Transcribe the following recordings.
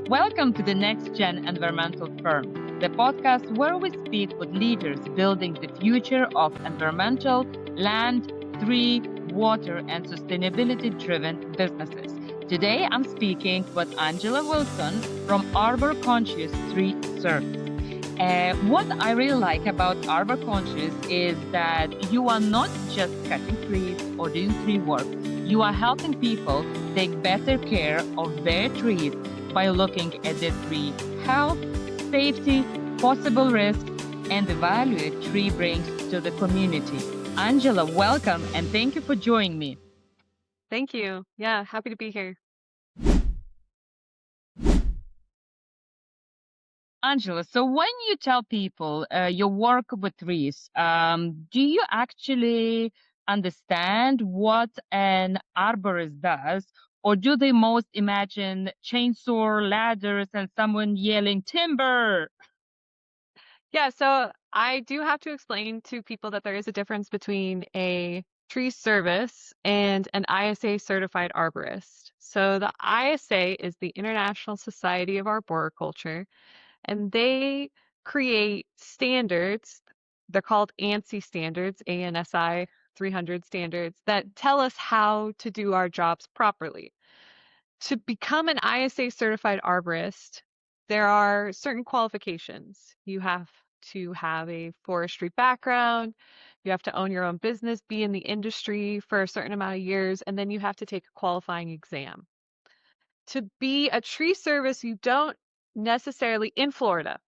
Welcome to the Next Gen Environmental Firm, the podcast where we speak with leaders building the future of environmental, land, tree, water, and sustainability driven businesses. Today, I'm speaking with Angela Wilson from Arbor Conscious Tree Service. What I really like about Arbor Conscious is that you are not just cutting trees or doing tree work. You are helping people take better care of their trees by looking at the tree health, safety, possible risks, and the value a tree brings to the community. Angela, welcome and thank you for joining me. Thank you. Yeah, happy to be here. Angela, so when you tell people you work with trees, do you actually understand what an arborist does? Or do they most imagine chainsaw, ladders, and someone yelling timber? Yeah, so I do have to explain to people that there is a difference between a tree service and an ISA Certified Arborist. So the ISA is the International Society of Arboriculture, and they create standards. They're called ANSI standards, ANSI 300 standards, that tell us how to do our jobs properly. To become an ISA certified arborist, there are certain qualifications. You have to have a forestry background, you have to own your own business, be in the industry for a certain amount of years, and then you have to take a qualifying exam. To be a tree service, you don't necessarily, in Florida,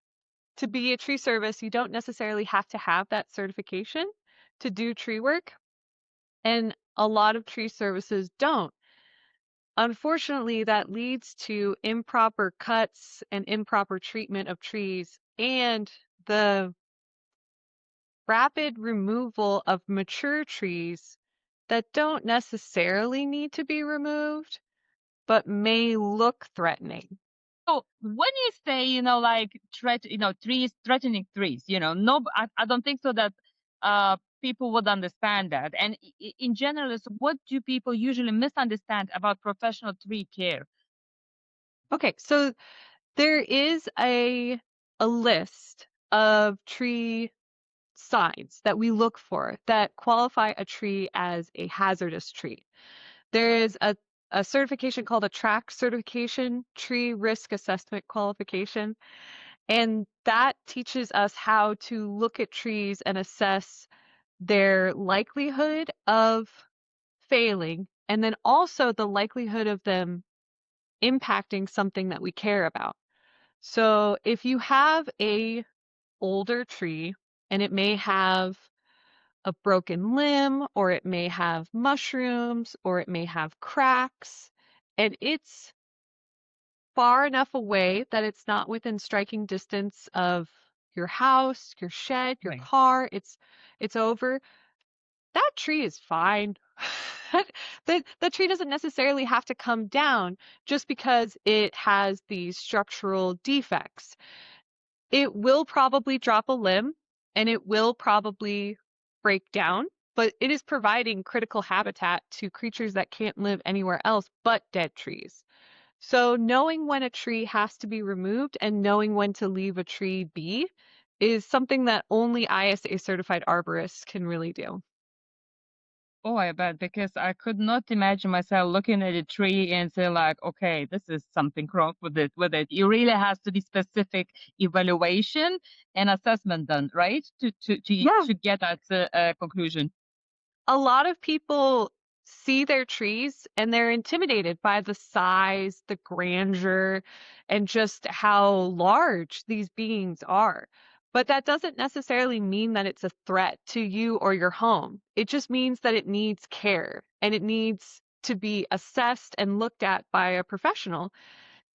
to be a tree service, you don't necessarily have to have that certification to do tree work. And a lot of tree services don't. Unfortunately, that leads to improper cuts and improper treatment of trees and the rapid removal of mature trees that don't necessarily need to be removed, but may look threatening. So when you say, like trees, threatening trees, no, I don't think so that people would understand that. And in general, so what do people usually misunderstand about professional tree care? Okay, so there is a list of tree signs that we look for that qualify a tree as a hazardous tree. There is a certification called a TRAC certification, tree risk assessment qualification, and that teaches us how to look at trees and assess their likelihood of failing, and then also the likelihood of them impacting something that we care about. So if you have a older tree and it may have a broken limb, or it may have mushrooms, or it may have cracks, and it's far enough away that it's not within striking distance of your house, your shed, your Right. car, it's over, that tree is fine. The tree doesn't necessarily have to come down just because it has these structural defects. It will probably drop a limb and it will probably break down, but it is providing critical habitat to creatures that can't live anywhere else but dead trees. So knowing when a tree has to be removed and knowing when to leave a tree be is something that only ISA certified arborists can really do. Oh, I bet, because I could not imagine myself looking at a tree and say like, okay, this is something wrong with it. It really has to be specific evaluation and assessment done, right? Yeah. To get at a conclusion. A lot of people see their trees and they're intimidated by the size, the grandeur, and just how large these beings are. But that doesn't necessarily mean that it's a threat to you or your home. It just means that it needs care and it needs to be assessed and looked at by a professional.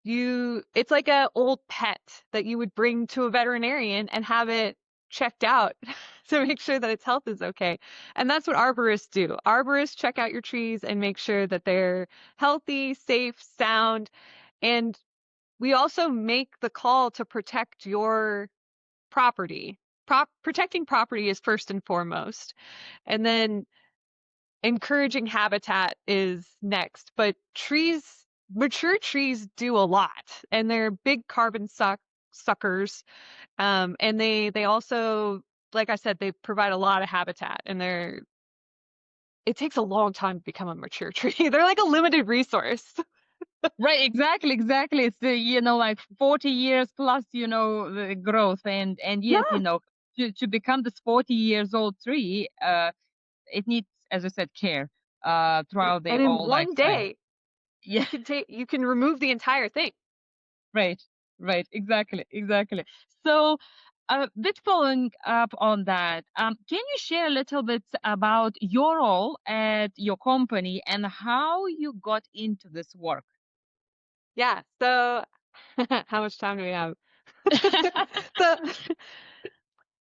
It's like an old pet that you would bring to a veterinarian and have it checked out to make sure that its health is okay. And that's what arborists do. Arborists check out your trees and make sure that they're healthy, safe, sound. And we also make the call to protect your property. Protecting property is first and foremost. And then encouraging habitat is next. But trees mature trees do a lot, and they're big carbon suckers. And they also, like I said, they provide a lot of habitat, and it takes a long time to become a mature tree. They're like a limited resource. Right, exactly. It's like 40 years plus, the growth, and yet, Yeah. to become this 40 years old tree, it needs, as I said, care throughout the And in whole one lifetime. day, Yeah, you can remove the entire thing. right, right, exactly. So, bit following up on that, can you share a little bit about your role at your company and how you got into this work? Yeah. So how much time do we have? So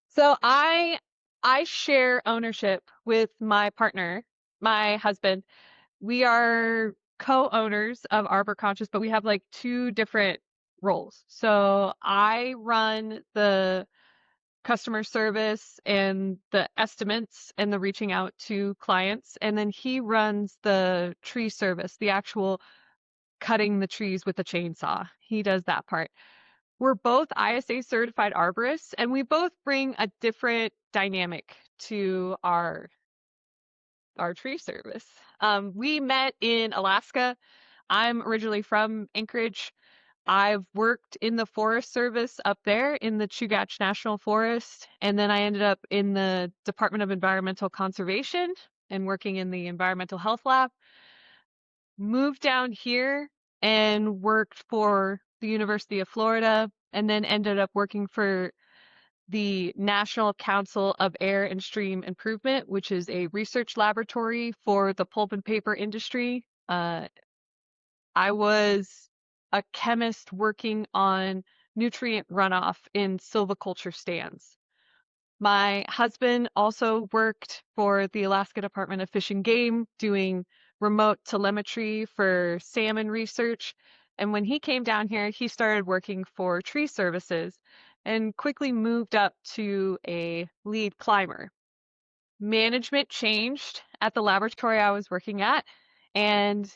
so I share ownership with my partner, my husband. We are co-owners of Arbor Conscious, but we have like two different roles. So I run the customer service and the estimates and the reaching out to clients, and then he runs the tree service, the actual cutting the trees with the chainsaw. He does that part. We're both ISA certified arborists, and we both bring a different dynamic to our tree service. We met in Alaska. I'm originally from Anchorage. I've worked in the Forest Service up there in the Chugach National Forest, and then I ended up in the Department of Environmental Conservation and working in the Environmental Health Lab. Moved down here and worked for the University of Florida, and then ended up working for the National Council of Air and Stream Improvement, which is a research laboratory for the pulp and paper industry. I was a chemist working on nutrient runoff in silviculture stands. My husband also worked for the Alaska Department of Fish and Game doing remote telemetry for salmon research. And when he came down here, he started working for tree services and quickly moved up to a lead climber. Management changed at the laboratory I was working at, and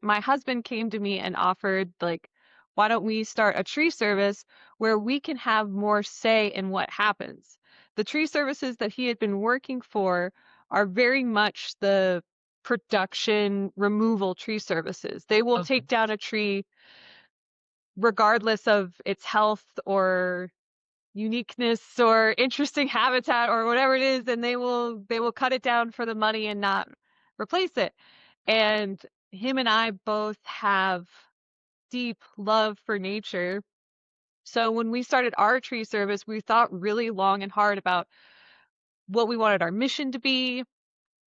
my husband came to me and offered, like, why don't we start a tree service where we can have more say in what happens? The tree services that he had been working for are very much the production removal tree services. They will Okay. take down a tree regardless of its health or uniqueness or interesting habitat or whatever it is, and they will cut it down for the money and not replace it. And him and I both have deep love for nature. So when we started our tree service, we thought really long and hard about what we wanted our mission to be,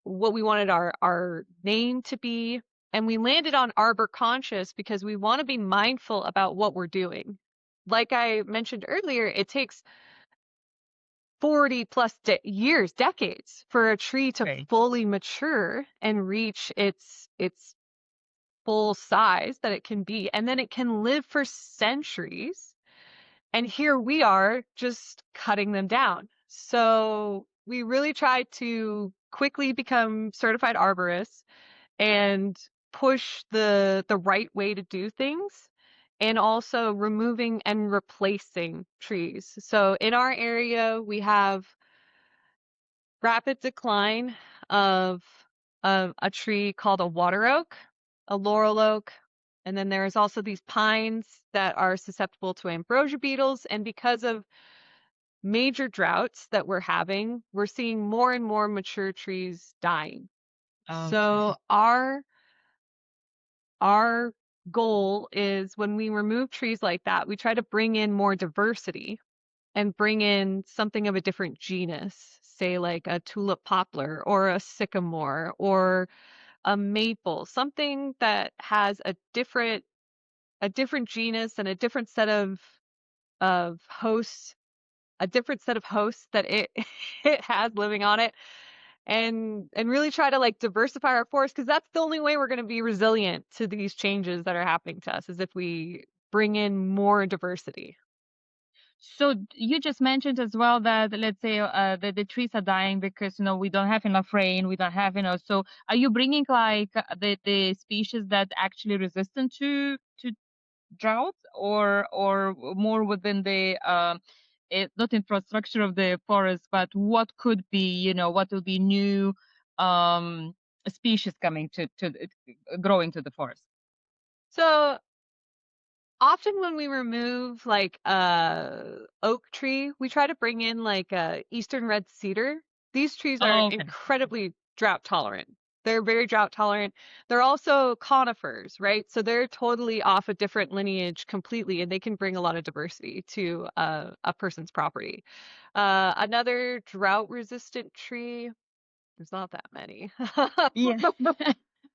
what we wanted our name to be, and we landed on Arbor Conscious because we want to be mindful about what we're doing. Like I mentioned earlier, it takes 40 plus years, decades for a tree to Right. fully mature and reach its full size that it can be, and then it can live for centuries. And here we are just cutting them down. So we really tried to quickly become certified arborists and push the right way to do things, and also removing and replacing trees. So in our area, we have rapid decline of a tree called a water oak, a laurel oak, and then there's also these pines that are susceptible to ambrosia beetles. And because of major droughts that we're having, we're seeing more and more mature trees dying. Okay. So our goal is when we remove trees like that, we try to bring in more diversity and bring in something of a different genus, say like a tulip poplar or a sycamore or a maple, something that has a different genus and a different set of hosts, a different set of hosts that it it has living on it, and really try to like diversify our forest, because that's the only way we're going to be resilient to these changes that are happening to us, is if we bring in more diversity. So you just mentioned as well that, let's say, the trees are dying because we don't have enough rain, we don't have So are you bringing like the species that actually resistant to drought, or more within the not infrastructure of the forest, but what could be, what will be new um species coming growing to the forest? So often when we remove like oak tree, we try to bring in like eastern red cedar. These trees are Oh, okay. incredibly drought tolerant. They're very drought tolerant. They're also conifers, right? So they're totally off a different lineage completely, and they can bring a lot of diversity to a person's property. Another drought resistant tree, there's not that many. Yeah.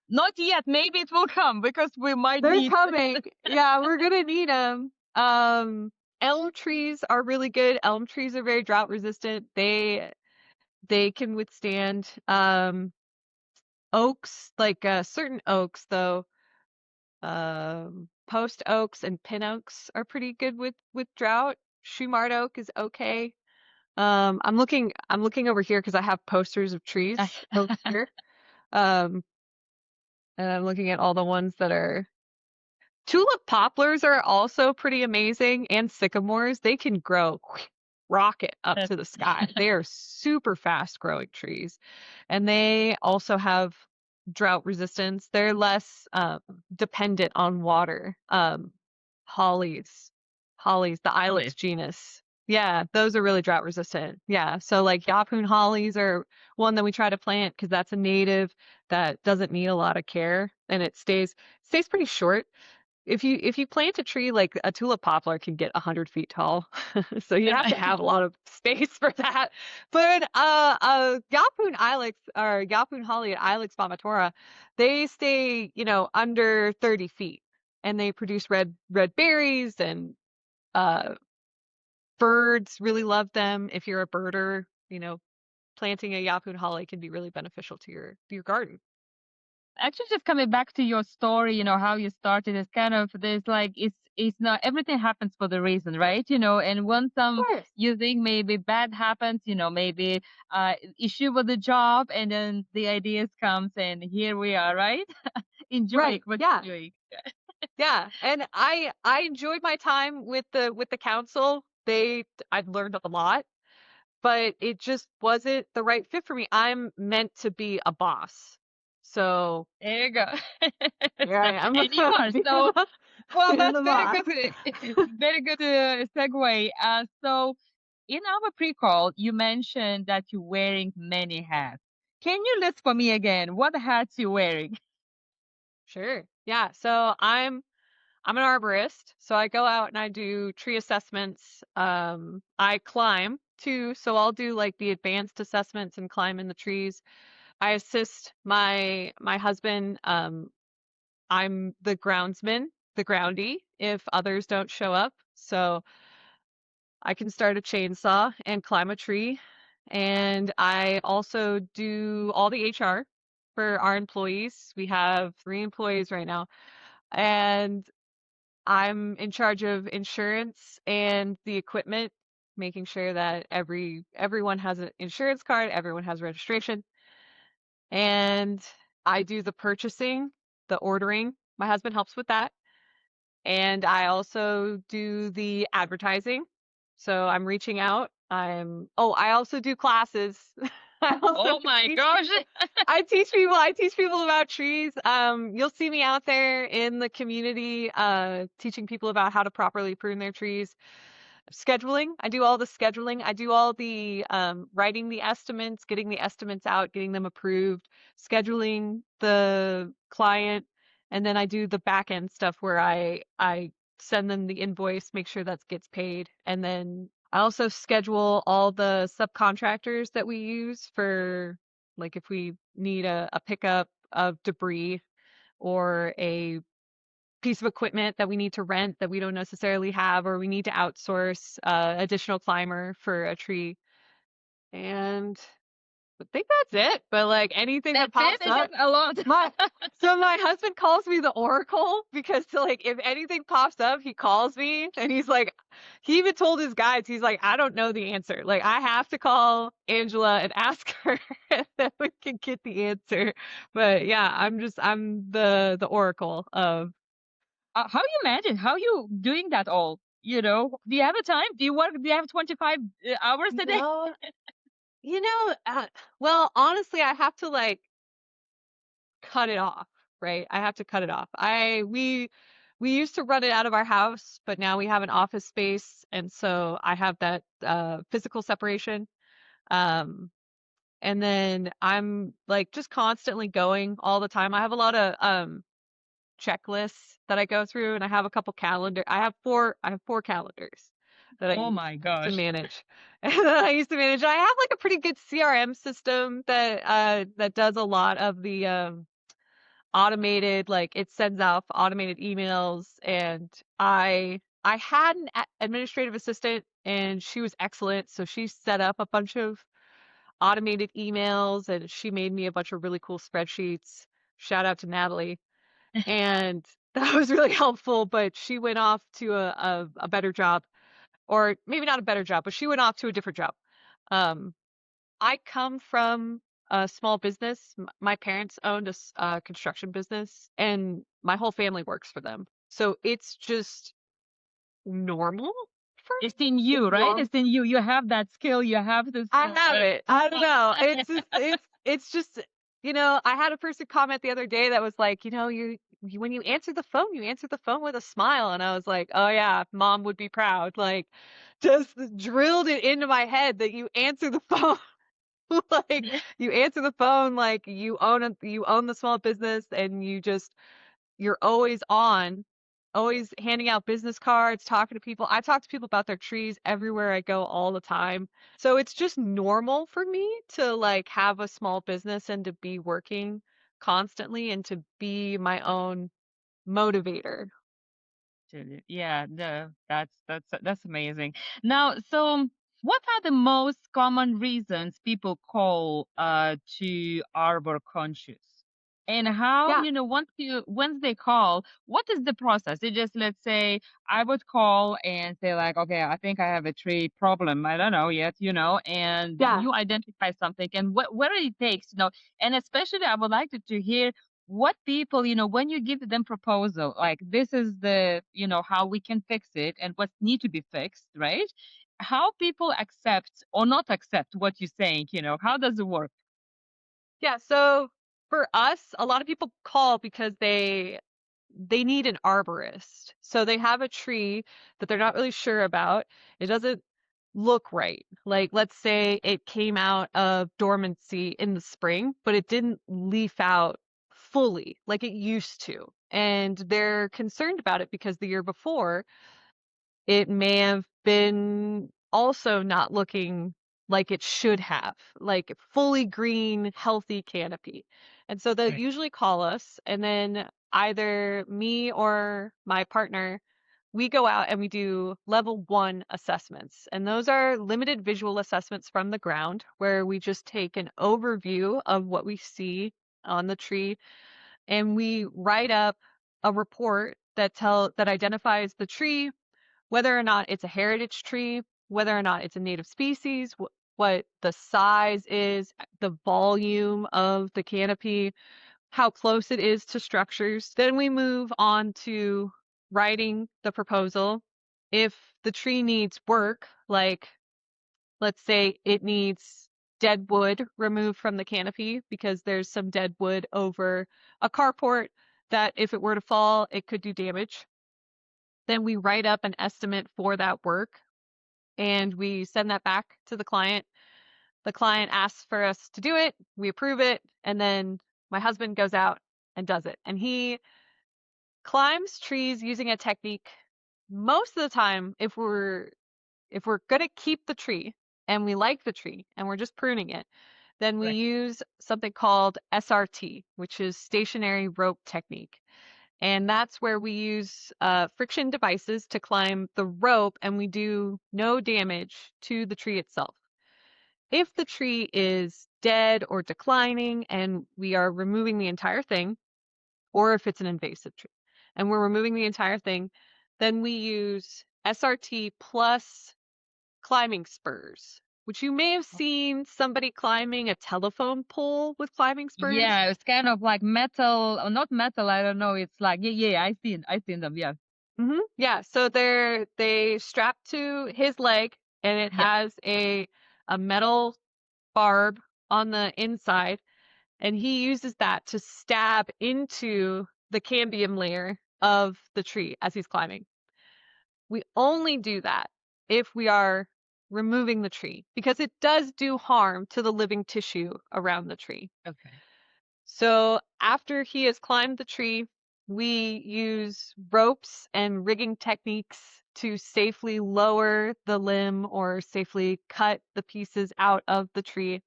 Not yet. Maybe it will come because we might They're need. coming. Yeah, we're gonna need them. Elm trees are really good. Elm trees are very drought resistant. They can withstand oaks, like certain oaks though. Post oaks and pin oaks are pretty good with drought. Shumard oak is okay. I'm looking over here because I have posters of trees over here. Um, and I'm looking at all the ones that are tulip poplars are also pretty amazing, and sycamores. They can grow rocket up to the sky. They are super fast growing trees, and they also have drought resistance. They're less dependent on water. Hollies, hollies, the Ilex Olive. genus. Yeah, those are really drought resistant. Yeah, so like Yapoon hollies are one that we try to plant because that's a native that doesn't need a lot of care, and it stays pretty short. If you plant a tree like a tulip poplar can get 100 feet tall, so you have to have a lot of space for that. But Yapoon ilex or Yapoon holly and Ilex vomitora, they stay under 30 feet, and they produce red berries, and uh, birds really love them. If you're a birder, planting a Yapoon holly can be really beneficial to your garden. Actually, just coming back to your story, how you started, it's kind of there's like it's not everything happens for the reason, right? And when Of course. you think maybe bad happens, maybe issue with the job, and then the ideas comes, and here we are, right? Enjoying Right. what Yeah. you're doing. Yeah, and I enjoyed my time with the council. I've learned a lot, but it just wasn't the right fit for me. I'm meant to be a boss. So There you go. here I am. And you are. being So, the well, being that's the very boss. good. Very good segue. So, in our pre-call, you mentioned that you're wearing many hats. Can you list for me again what hats you're wearing? Sure. Yeah. So I'm an arborist. So I go out and I do tree assessments. I climb too. So I'll do like the advanced assessments and climb in the trees. I assist my husband. I'm the groundsman, the groundie, if others don't show up. So I can start a chainsaw and climb a tree. And I also do all the HR for our employees. We have 3 employees right now. And I'm in charge of insurance and the equipment, making sure that everyone has an insurance card, everyone has registration. And I do the purchasing, the ordering. My husband helps with that. And I also do the advertising. So I'm reaching out. I also do classes. I also Oh my teach gosh. people. I teach people about trees. You'll see me out there in the community, teaching people about how to properly prune their trees. Scheduling. I do all the scheduling. I do all the writing the estimates, getting the estimates out, getting them approved, scheduling the client, and then I do the back end stuff where I send them the invoice, make sure that gets paid, and then I also schedule all the subcontractors that we use for like if we need a pickup of debris or a piece of equipment that we need to rent that we don't necessarily have, or we need to outsource additional climber for a tree. And I think that's it. But like anything that That's it. pops It's up, just a lot. my husband calls me the Oracle because like if anything pops up, he calls me and he's like, he even told his guides, he's like, I don't know the answer. Like I have to call Angela and ask her and then we can get the answer. But yeah, I'm the Oracle of. How you imagine? How you doing that all? Do you have a time? Do you work? Do you have 25 hours a day? No, you know, well, honestly, I have to like cut it off, right? I have to cut it off. We used to run it out of our house, but now we have an office space, and so I have that physical separation. Um, and then I'm like just constantly going all the time. I have a lot of checklists that I go through, and I have a couple calendar. I have four calendars that I Oh use my to gosh. manage. And I used to manage. I have like a pretty good CRM system that does a lot of the automated, like it sends out automated emails, and I had an administrative assistant and she was excellent, so she set up a bunch of automated emails and she made me a bunch of really cool spreadsheets. Shout out to Natalie. And that was really helpful, but she went off to a better job, or maybe not a better job, but she went off to a different job. Um, I come from a small business. My parents owned a construction business, and my whole family works for them. So it's just normal for It's me. in It's you, right? normal. It's in you. You have that skill. You have this. I have it. I don't know. It's just, I had a person comment the other day that was like, you when you answer the phone, you answer the phone with a smile. And I was like, oh yeah, mom would be proud. Like just drilled it into my head that you answer the phone. Like you answer the phone like you own the small business, and you're always on, always handing out business cards, talking to people. I talk to people about their trees everywhere I go all the time. So it's just normal for me to like have a small business and to be working constantly and to be my own motivator. Yeah, no, that's amazing. Now, so what are the most common reasons people call to Arbor Conscious? And how, Yeah. once they call, what is the process? They just, let's say I would call and say like, okay, I think I have a tree problem. I don't know yet, and Yeah. you identify something and what it takes, and especially I would like to hear what people, when you give them proposal, like this is the, how we can fix it and what need to be fixed, right? How people accept or not accept what you're saying, how does it work? Yeah. So for us, a lot of people call because they need an arborist. So they have a tree that they're not really sure about. It doesn't look right. Like, let's say it came out of dormancy in the spring, but it didn't leaf out fully like it used to. And they're concerned about it because the year before, it may have been also not looking like it should have, like fully green, healthy canopy. And so they'll Right. usually call us, and then either me or my partner, we go out and we do level 1 assessments. And those are limited visual assessments from the ground where we just take an overview of what we see on the tree, and we write up a report that identifies the tree, whether or not it's a heritage tree, whether or not it's a native species, what the size is, the volume of the canopy, how close it is to structures. Then we move on to writing the proposal. If the tree needs work, like let's say it needs dead wood removed from the canopy because there's some dead wood over a carport that if it were to fall, it could do damage. Then we write up an estimate for that work and we send that back to the client. The client asks for us to do it, we approve it, and then my husband goes out and does it. And he climbs trees using a technique. Most of the time, if we're gonna keep the tree and we like the tree and we're just pruning it, then we Right. use something called SRT, which is stationary rope technique. And that's where we use friction devices to climb the rope and we do no damage to the tree itself. if the tree is dead or declining and we are removing the entire thing, or if it's an invasive tree and we're removing the entire thing, then we use SRT plus climbing spurs, which you may have seen somebody climbing a telephone pole with climbing spurs. Yeah, it's kind of like metal, or not metal, I don't know. It's like, yeah, I seen them, yeah. Yeah, so they strap to his leg and it Yeah. has a metal barb on the inside, and he uses that to stab into the cambium layer of the tree as he's climbing. We only do that if we are removing the tree because it does do harm to the living tissue around the tree. Okay. So after he has climbed the tree, we use ropes and rigging techniques to safely lower the limb or safely cut the pieces out of the tree.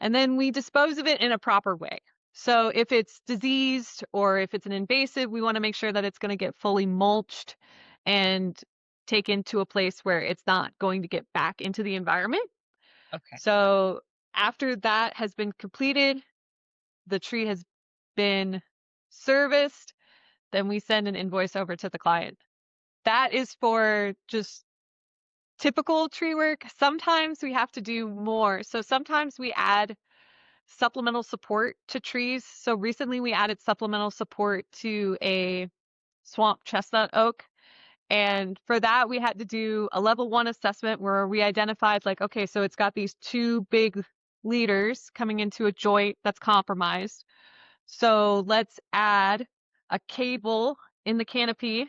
And then we dispose of it in a proper way. So if it's diseased or if it's an invasive, we want to make sure that it's going to get fully mulched and taken to a place where it's not going to get back into the environment. Okay. So after that has been completed, the tree has been serviced, then we send an invoice over to the client. That is for just typical tree work. Sometimes we have to do more. So sometimes we add supplemental support to trees. So recently we added supplemental support to a swamp chestnut oak. And for that, we had to do a level 1 assessment where we identified, like, okay, so it's got these two big leaders coming into a joint that's compromised. So let's add a cable in the canopy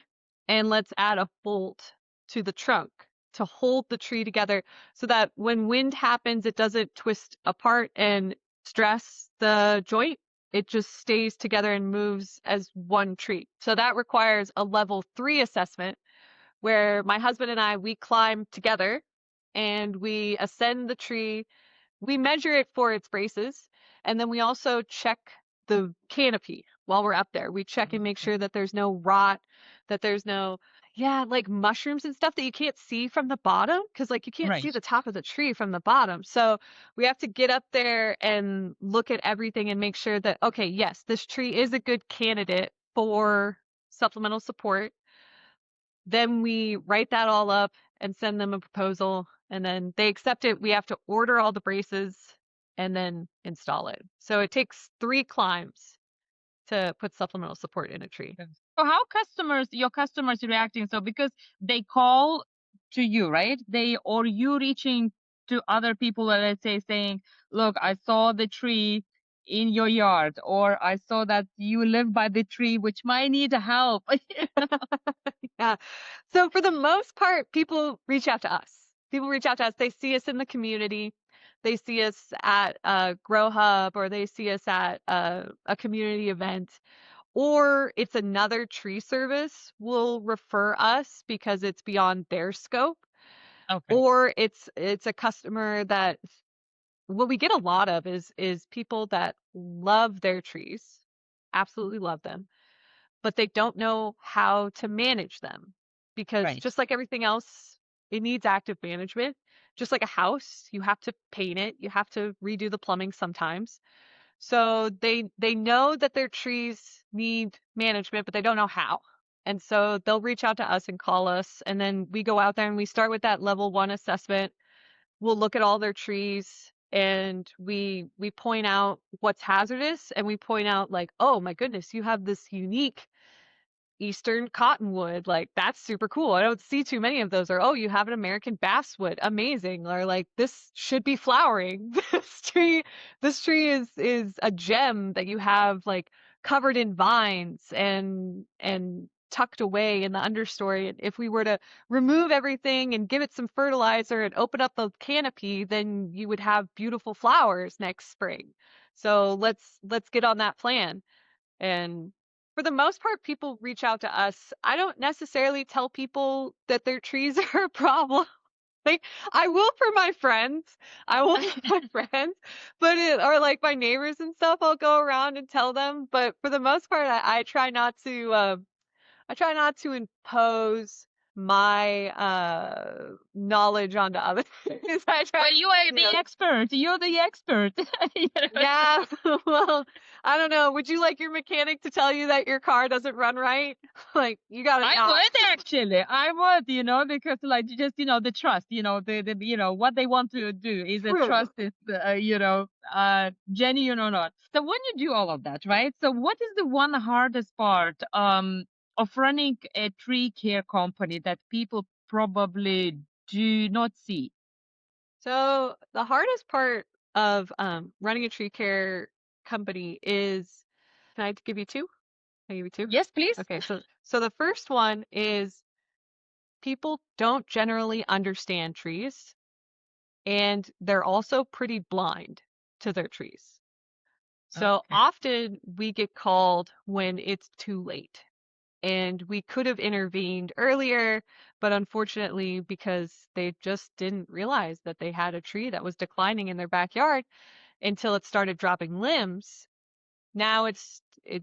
and let's add a bolt to the trunk to hold the tree together so that when wind happens, it doesn't twist apart and stress the joint. It just stays together and moves as one tree. So that requires a level 3 assessment where my husband and I, we climb together and we ascend the tree. We measure it for its braces, and then we also check the canopy while we're up there. We check and make Okay. sure that there's no rot, that there's no, yeah, like mushrooms and stuff that you can't see from the bottom because, like, you can't see Right. the top of the tree from the bottom. So we have to get up there and look at everything and make sure that, okay, yes, this tree is a good candidate for supplemental support. Then we write that all up and send them a proposal, and then they accept it. We have to order all the braces and then install it. So it takes 3 climbs to put supplemental support in a tree. Yes. So how your customers reacting? So because they call to you, right? Or you reaching to other people, let's say saying, look, I saw the tree in your yard, or I saw that you live by the tree, which might need help. Yeah. So for the most part, people reach out to us. People reach out to us. They see us in the community. They see us at a grow hub or they see us at a community event. Or it's another tree service will refer us because it's beyond their scope. Okay. Or it's a customer that what we get a lot of is people that love their trees, absolutely love them, but they don't know how to manage them because Right. just like everything else, it needs active management. Just like a house, you have to paint it, you have to redo the plumbing sometimes. So they know that their trees need management, but they don't know how. And so they'll reach out to us and call us, and then we go out there and we start with that level 1 assessment. We'll look at all their trees and we point out what's hazardous and we point out like, oh my goodness, you have this unique Eastern cottonwood. Like, that's super cool. I don't see too many of those. Or, oh, you have an American basswood. Amazing. Or like, this should be flowering. This tree is a gem that you have like covered in vines and tucked away in the understory. And if we were to remove everything and give it some fertilizer and open up the canopy, then you would have beautiful flowers next spring. So let's get on that plan. And for the most part, people reach out to us. I don't necessarily tell people that their trees are a problem. Like, I will for my friends. I will for my friends, or like my neighbors and stuff, I'll go around and tell them. But for the most part, I try not to impose my knowledge onto others. I try, Well, you are the expert. You're the expert. yeah. Well, I don't know. Would you like your mechanic to tell you that your car doesn't run right? Like, you got to I not. would actually. I would, because like just the trust, the what they want to do is a True. trust is genuine or not. So when you do all of that, right? So what is the one hardest part of running a tree care company that people probably do not see? So the hardest part of running a tree care company is, can I give you two? Can I give you two? Yes, please. Okay, so the first one is people don't generally understand trees, and they're also pretty blind to their trees. So Okay. often we get called when it's too late. And we could have intervened earlier, but unfortunately, because they just didn't realize that they had a tree that was declining in their backyard until it started dropping limbs, now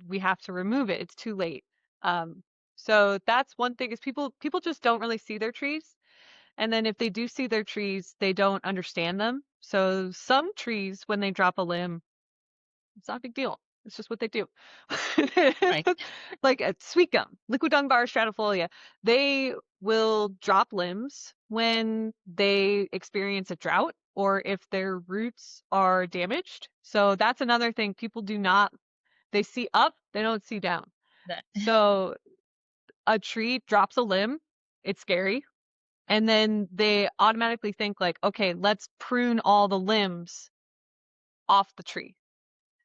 we have to remove it. It's too late. Um, so that's one thing is people just don't really see their trees. And then if they do see their trees, they don't understand them. So some trees, when they drop a limb, it's not a big deal. It's just what they do. Right. Like a sweet gum, liquid dunbar stratifolia, they will drop limbs when they experience a drought or if their roots are damaged. So that's another thing people do not, they see up, they don't see down. That. So a tree drops a limb, it's scary. And then they automatically think like, okay, let's prune all the limbs off the tree.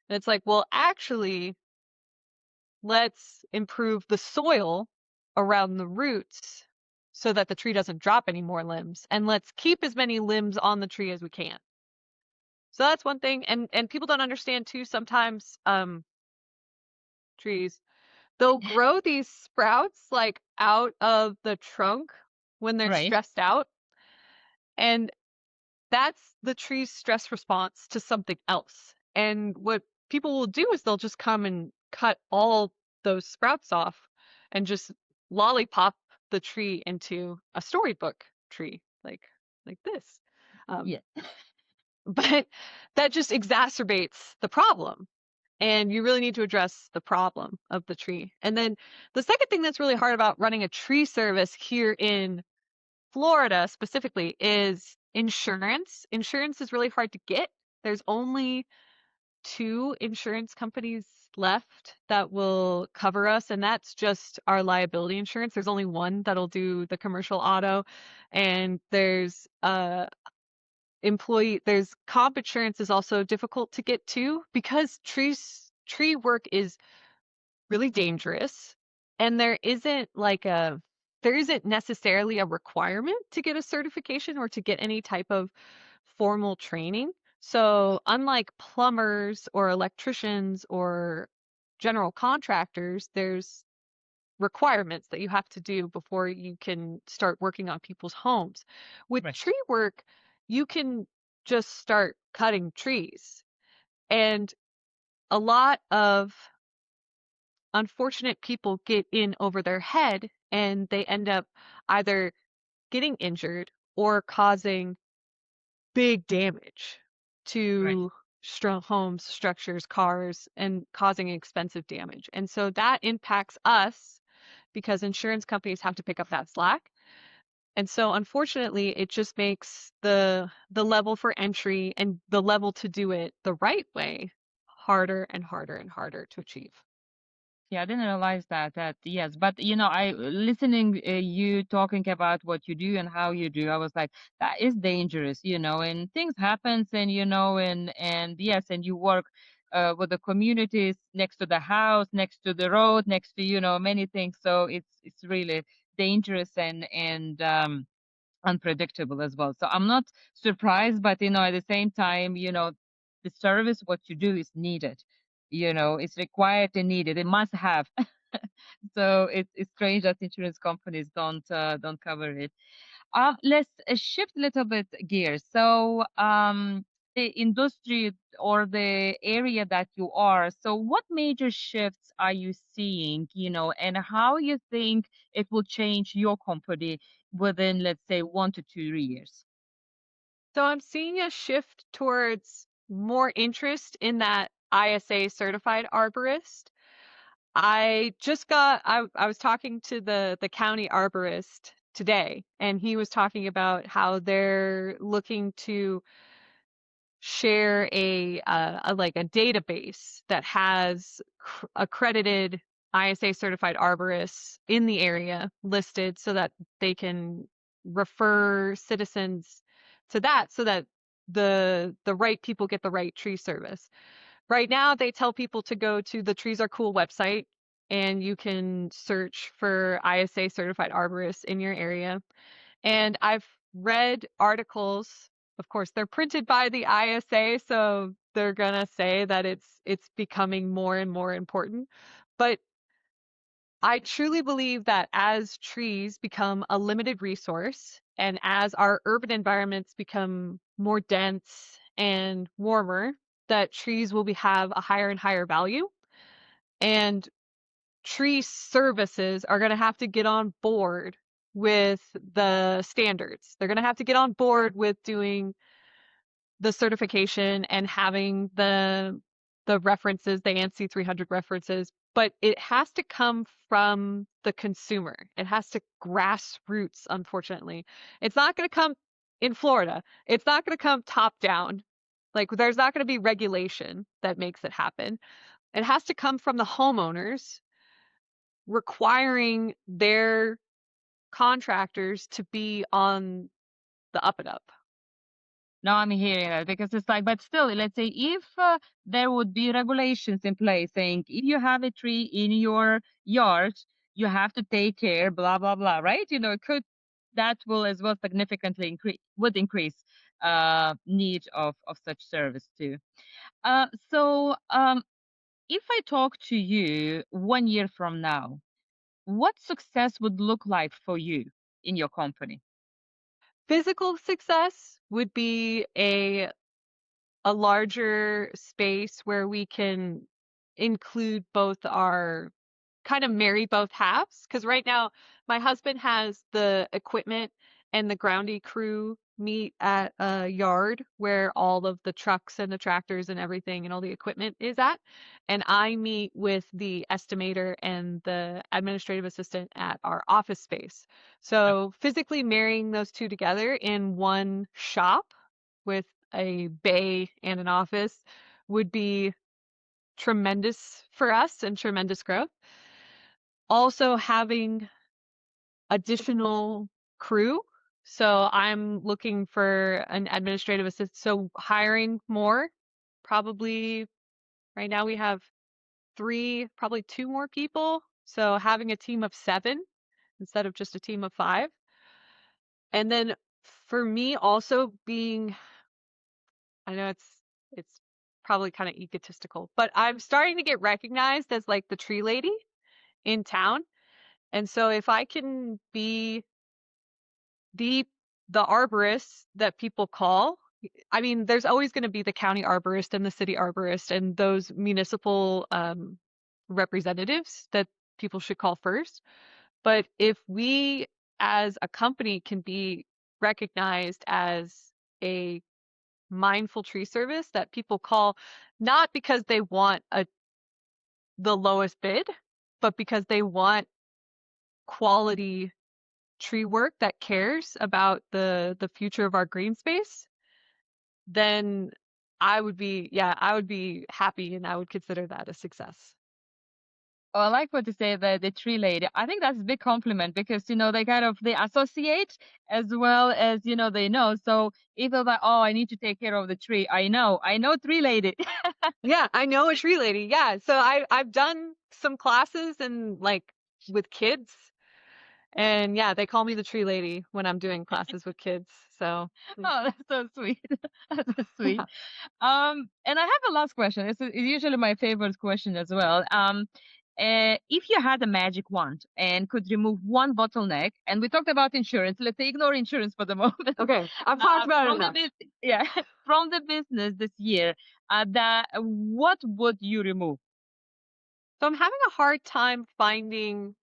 And it's like, well, actually, let's improve the soil around the roots so that the tree doesn't drop any more limbs. And let's keep as many limbs on the tree as we can. So that's one thing. And people don't understand too, sometimes trees, they'll grow these sprouts like out of the trunk when they're Right. stressed out. And that's the tree's stress response to something else. And what people will do is they'll just come and cut all those sprouts off and just lollipop the tree into a storybook tree, like this. Um, Yeah. but that just exacerbates the problem. And you really need to address the problem of the tree. And then the second thing that's really hard about running a tree service here in Florida specifically is insurance. Insurance is really hard to get. There's only two insurance companies left that will cover us, and that's just our liability insurance. There's only one that'll do the commercial auto, and there's there's comp insurance is also difficult to get to because tree work is really dangerous, and there isn't necessarily a requirement to get a certification or to get any type of formal training. So unlike plumbers or electricians or general contractors, there's requirements that you have to do before you can start working on people's homes. With Right. tree work, you can just start cutting trees. And a lot of unfortunate people get in over their head and they end up either getting injured or causing big damage Right. to homes, structures, cars, and causing expensive damage. And so that impacts us because insurance companies have to pick up that slack. And so unfortunately, it just makes the level for entry and the level to do it the right way harder and harder and harder to achieve. Yeah, I didn't realize that yes, but I listening you talking about what you do and how you do, I was like, that is dangerous, and things happens, and and yes, and you work with the communities next to the house, next to the road, next to many things, so it's really dangerous and unpredictable as well. So I'm not surprised, but at the same time, the service what you do is needed. It's required and needed. It must have. So it's strange that insurance companies don't cover it. Let's shift a little bit gears. So the industry or the area that you are. So what major shifts are you seeing, and how you think it will change your company within, let's say, 1 to 2 years? So I'm seeing a shift towards more interest in that ISA certified arborist. I was talking to the county arborist today, and he was talking about how they're looking to share a database that has accredited ISA certified arborists in the area listed so that they can refer citizens to that so that the right people get the right tree service. Right now they tell people to go to the Trees Are Cool website and you can search for ISA certified arborists in your area. And I've read articles, of course, they're printed by the ISA, so they're gonna say that it's becoming more and more important. But I truly believe that as trees become a limited resource and as our urban environments become more dense and warmer, that trees will have a higher and higher value. And tree services are going to have to get on board with the standards. They're going to have to get on board with doing the certification and having the references, the ANSI 300 references, but it has to come from the consumer. It has to grassroots, unfortunately. It's not going to come in Florida. It's not going to come top down. Like there's not going to be regulation that makes it happen. It has to come from the homeowners requiring their contractors to be on the up and up. No, I'm hearing that because it's like, but still, let's say if there would be regulations in place saying if you have a tree in your yard, you have to take care, blah blah blah, right? It could that will as well significantly increase need of such service too. So if I talk to you 1 year from now, what success would look like for you in your company? Physical success would be a larger space where we can include both our kind of marry both halves. Because right now, my husband has the equipment and the groundy crew meet at a yard where all of the trucks and the tractors and everything and all the equipment is at. And I meet with the estimator and the administrative assistant at our office space. So physically marrying those two together in one shop with a bay and an office would be tremendous for us and tremendous growth. Also having additional crew. So I'm looking for an administrative assistant. So hiring more, probably right now we have three, probably two more people. So having a team of 7 instead of just a team of 5. And then for me also being, I know it's probably kind of egotistical, but I'm starting to get recognized as like the tree lady in town. And so if I can be the the arborist that people call, I mean, there's always going to be the county arborist and the city arborist and those municipal representatives that people should call first. But if we as a company can be recognized as a mindful tree service that people call not because they want the lowest bid, but because they want quality tree work that cares about the future of our green space, then I would be happy and I would consider that a success. Oh, I like what you say, the tree lady. I think that's a big compliment because they associate as well as they know. So if they're like, oh, I need to take care of the tree, I know tree lady. Yeah, I know a tree lady. Yeah. So I've done some classes and like with kids. And yeah, they call me the tree lady when I'm doing classes with kids. So Oh, that's so sweet. That's so sweet. And I have a last question. It's usually my favorite question as well. If you had a magic wand and could remove one bottleneck, and we talked about insurance, let's say ignore insurance for the moment. Okay, I've talked about it enough. Yeah, from the business this year, what would you remove? So I'm having a hard time finding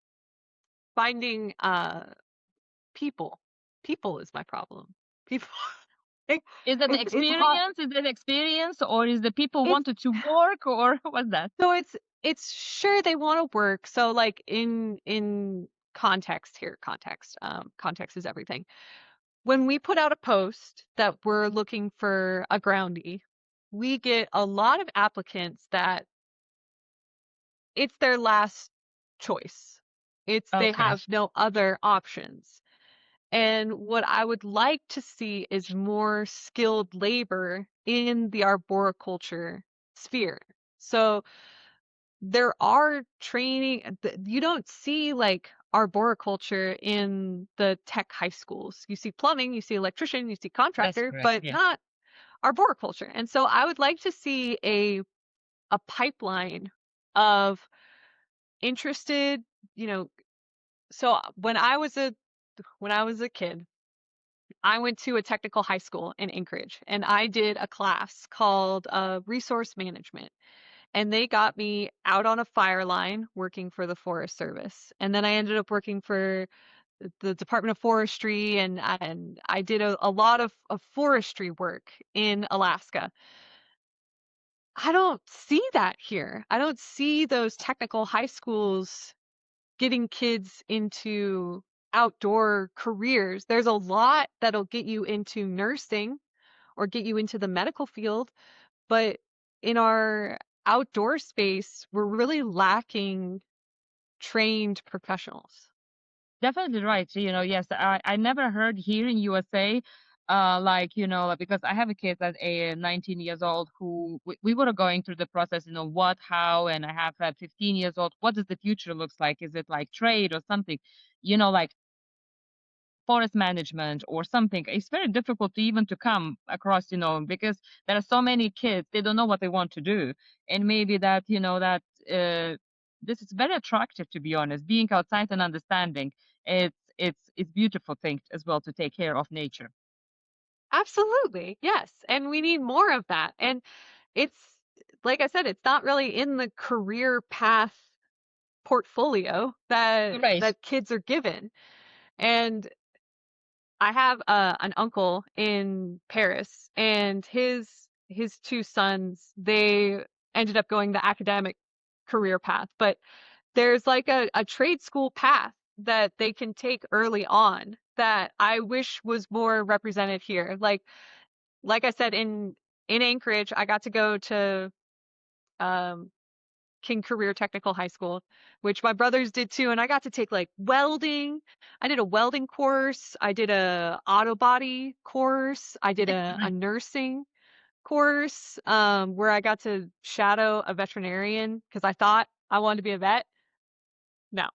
people. People is my problem. People. Is that the It's hard. experience? Is that experience, or is the people It's wanted to work, or what's that? so it's sure they want to work. So like in context here, context is everything. When we put out a post that we're looking for a groundie, we get a lot of applicants that it's their last choice. They Okay, have no other options. And what I would like to see is more skilled labor in the arboriculture sphere. So there are training, you don't see like arboriculture in the tech high schools. You see plumbing, you see electrician, you see that's contractor, correct. but Yeah, not arboriculture. And so I would like to see a pipeline of interested, you know, so when I was a kid, I went to a technical high school in Anchorage and I did a class called resource management. And they got me out on a fire line working for the Forest Service. And then I ended up working for the Department of Forestry and I did a lot of forestry work in Alaska. I don't see that here. I don't see those technical high schools getting kids into outdoor careers. There's a lot that'll get you into nursing or get you into the medical field, but in our outdoor space, we're really lacking trained professionals. definitely right. Yes, I never heard here in USA, like, like, because I have a kid that's 19 years old who we were going through the process, what, how, and I have 15 years old. What does the future looks like? Is it like trade or something? Like forest management or something. It's very difficult to even to come across, because there are so many kids, they don't know what they want to do. And maybe that, this is very attractive, to be honest, being outside and understanding. It's beautiful thing as well to take care of nature. Absolutely. Yes. And we need more of that. And it's like I said, it's not really in the career path portfolio Right. that kids are given. And I have an uncle in Paris, and his two sons, they ended up going the academic career path, but there's like a trade school path that they can take early on that I wish was more represented here. Like I said, in Anchorage, I got to go to um, King Career Technical High School, which my brothers did too. And I got to take like welding. I did a welding course. I did a auto body course. I did a Right. nursing course where I got to shadow a veterinarian because I thought I wanted to be a vet. No.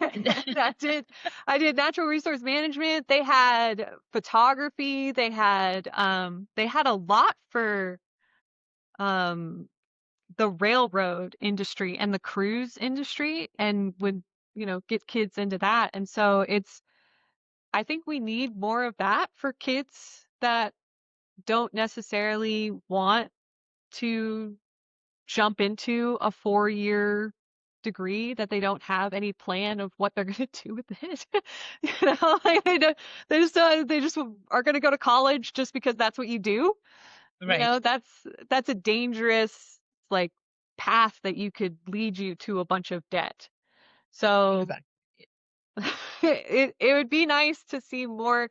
I did natural resource management. They had photography. They had a lot for um the railroad industry and the cruise industry and would, get kids into that. And so I think we need more of that for kids that don't necessarily want to jump into a 4-year degree that they don't have any plan of what they're going to do with it. Like they just are going to go to college just because that's what you do. Right. That's a dangerous like path that you could lead you to a bunch of debt. So Exactly. it would be nice to see more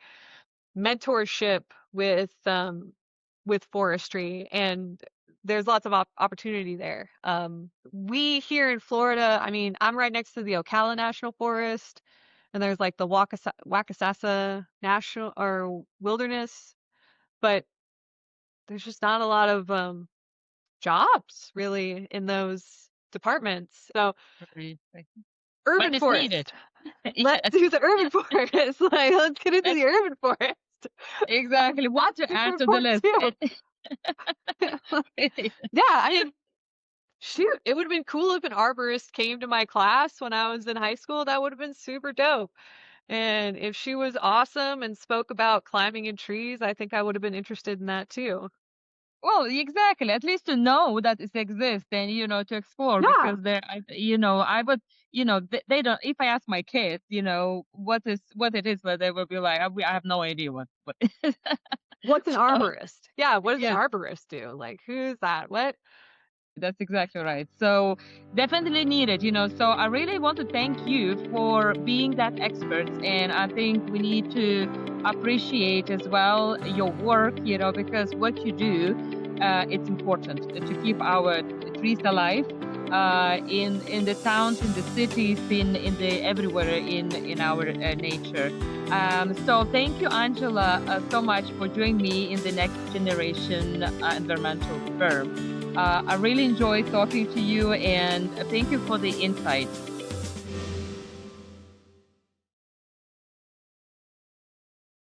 mentorship with forestry, and there's lots of opportunity there. We here in Florida, I mean, I'm right next to the Ocala National Forest, and there's like the Wakasasa National or Wilderness, but there's just not a lot of jobs really in those departments. So Right. Right. When urban it's needed. forest. Let's Yes. do the urban forest. Like let's get into the urban forest. Exactly. What That's to super add to the important list? too. Yeah, I mean, Shoot, it would have been cool if an arborist came to my class when I was in high school. That would have been super dope. And if she was awesome and spoke about climbing in trees, I think I would have been interested in that too. Well, exactly. At least to know that it exists and, to explore Yeah. because I would, they don't, if I ask my kids, what it is, but they will be like, I have no idea what it is. What's an So, arborist? Yeah, what does an yeah. arborist do? Like, who's that? What? That's exactly right. So definitely needed, So I really want to thank you for being that expert. And I think we need to appreciate as well your work, because what you do, it's important to keep our trees alive in the towns, in the cities, in the everywhere in our nature. So thank you, Angela, so much for joining me in the next generation environmental firm. I really enjoyed talking to you and thank you for the insights.